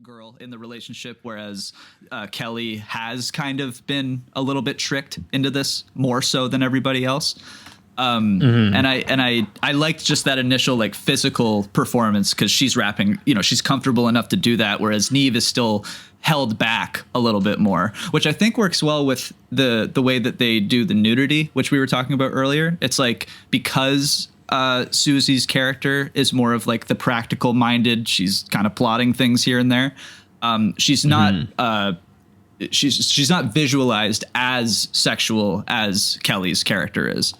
girl in the relationship, whereas Kelly has kind of been a little bit tricked into this more so than everybody else. And I liked just that initial like physical performance because she's rapping, she's comfortable enough to do that, whereas Neve is still held back a little bit more, which I think works well with the way that they do the nudity, which we were talking about earlier. It's like because Susie's character is more of like the practical minded, she's kind of plotting things here and there. She's not she's not visualized as sexual as Kelly's character is.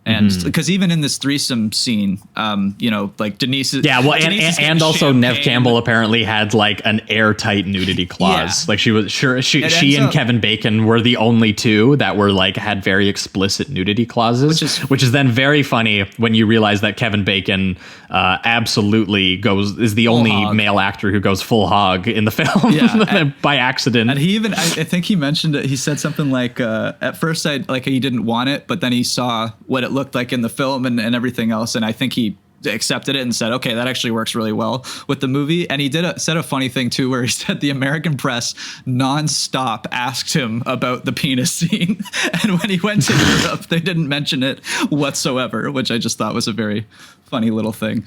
And because even in this threesome scene, like Denise is. Yeah, well, and also Nev Campbell apparently had like an airtight nudity clause. Yeah. Like she was sure she and Kevin Bacon were the only two that were like had very explicit nudity clauses, which is then very funny when you realize that Kevin Bacon absolutely is the only male actor who goes full hog in the film by accident. And he even I think he mentioned it. He said something like at first he didn't want it, but then he saw what it looked like in the film and everything else, and I think he accepted it and said, okay, that actually works really well with the movie. And he said a funny thing too, where he said the American press nonstop asked him about the penis scene, and when he went to Europe they didn't mention it whatsoever, which I just thought was a very funny little thing.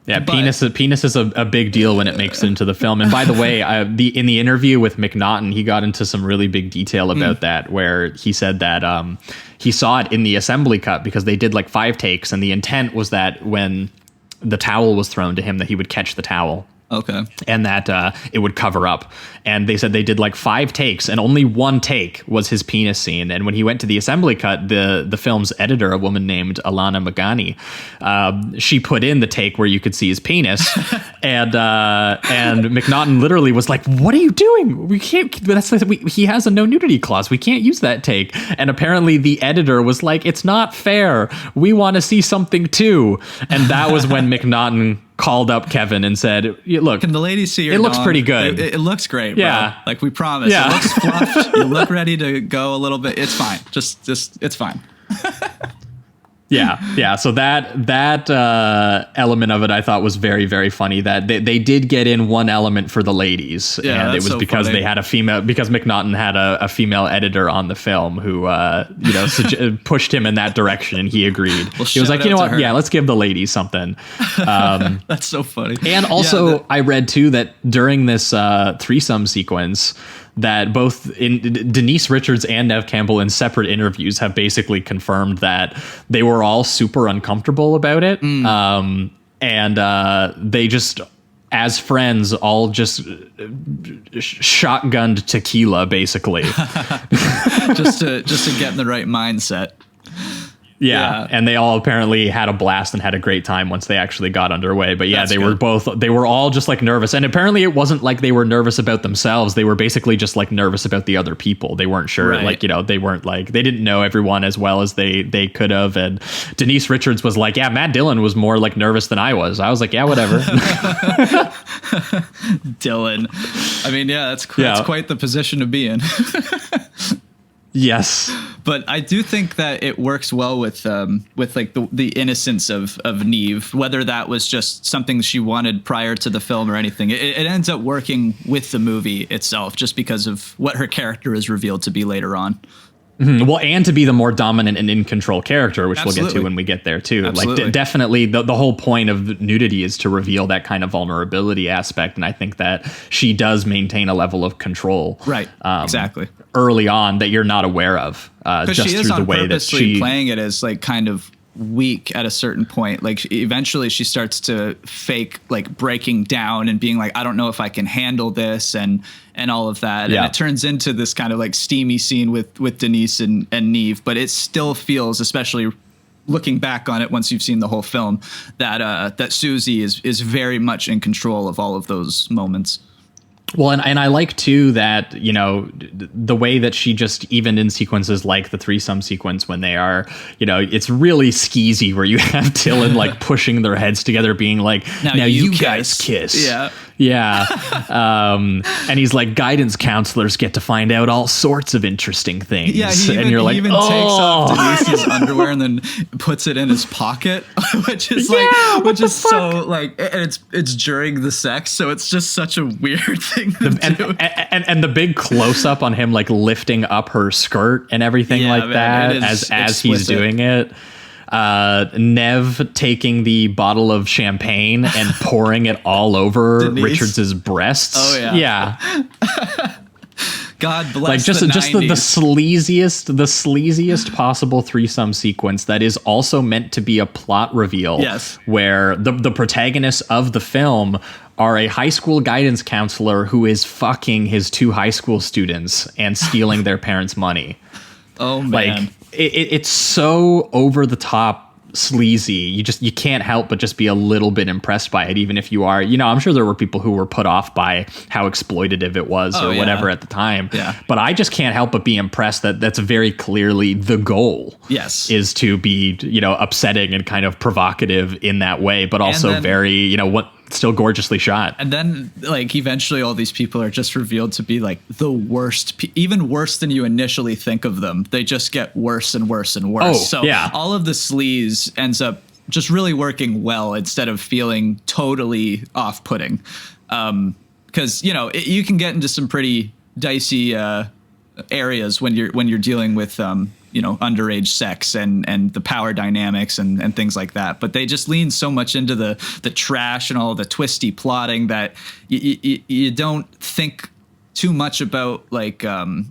Penis is a big deal when it makes it into the film. And by the way, in the interview with McNaughton, he got into some really big detail about that, where he said that he saw it in the assembly cut because they did like 5 takes, and the intent was that when the towel was thrown to him, that he would catch the towel. Okay. And that it would cover up. And they said they did like 5 takes and only 1 take was his penis scene. And when he went to the assembly cut, the film's editor, a woman named Alana Magani, she put in the take where you could see his penis. and McNaughton literally was like, what are you doing? We can't. He has a no nudity clause. We can't use that take. And apparently the editor was like, it's not fair. We want to see something too. And that was when McNaughton called up Kevin and said, look, can the ladies see your it looks dong? Pretty good. It looks great. Yeah. Bro. Like we promised. Yeah. It looks fluffed. You look ready to go a little bit. It's fine. Just it's fine. Yeah. So that element of it I thought was very, very funny, that they did get in one element for the ladies, and it was so because funny. They had because McNaughton had a female editor on the film who pushed him in that direction, and he agreed. Well, he was like, you know what? Her. Yeah, let's give the ladies something. That's so funny. And also, I read too that during this threesome sequence, that both Denise Richards and Nev Campbell in separate interviews have basically confirmed that they were all super uncomfortable about it. And they just, as friends, all just shotgunned tequila, basically. just to get in the right mindset. Yeah, and they all apparently had a blast and had a great time once they actually got underway. But yeah, they were all just like nervous. And apparently it wasn't like they were nervous about themselves. They were basically just like nervous about the other people. They weren't sure, right. They weren't like, they didn't know everyone as well as they could have. And Denise Richards was like, yeah, Matt Dillon was more like nervous than I was. I was like, yeah, whatever. Dylan. I mean, yeah, that's quite the position to be in. Yes. But I do think that it works well with like the innocence of Neve, whether that was just something she wanted prior to the film or anything. It ends up working with the movie itself just because of what her character is revealed to be later on. Mm-hmm. Well, and to be the more dominant and in control character, which Absolutely. We'll get to when we get there, too. Absolutely. Like definitely the whole point of nudity is to reveal that kind of vulnerability aspect. And I think that she does maintain a level of control. Right. Exactly. Early on that you're not aware of. Just she is through the way that she playing it as like kind of weak at a certain point. Like eventually she starts to fake like breaking down and being like, I don't know if I can handle this and all of that. Yeah. And it turns into this kind of like steamy scene with Denise and Neve, but it still feels, especially looking back on it once you've seen the whole film, that Susie is very much in control of all of those moments. Well, and I like too that, you know, the way that she just, even in sequences like the threesome sequence when they are, you know, it's really skeezy where you have Dylan like pushing their heads together being like, now you guys kiss. Yeah. Yeah. And he's like, guidance counselors get to find out all sorts of interesting things. Yeah, and you're like, he even takes off Denise's underwear and then puts it in his pocket, which is so like, and it's during the sex, so it's just such a weird thing to do. And the big close up on him like lifting up her skirt and everything that as he's doing it. Nev taking the bottle of champagne and pouring it all over Denise. Richards's breasts. Oh yeah. God bless. Like just the sleaziest possible threesome sequence that is also meant to be a plot reveal. Yes. Where the protagonists of the film are a high school guidance counselor who is fucking his 2 high school students and stealing their parents' money. Oh man. Like it's so over the top sleazy. You can't help but just be a little bit impressed by it, even if you are, you know, I'm sure there were people who were put off by how exploitative it was or whatever at the time. Yeah. But I just can't help but be impressed that that's very clearly the goal. Yes. Is to be, you know, upsetting and kind of provocative in that way, but also very, you know, still gorgeously shot. And then like eventually all these people are just revealed to be like the worst, even worse than you initially think of them. They just get worse and worse and worse. Oh, so yeah. all of the sleaze ends up just really working well instead of feeling totally off-putting. Because, you know, you can get into some pretty dicey areas when you're dealing with you know, underage sex and the power dynamics and things like that. But they just lean so much into the trash and all the twisty plotting that you don't think too much about like, well,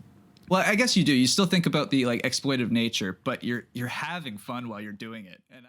I guess you do. You still think about the like exploitive nature, but you're having fun while you're doing it. And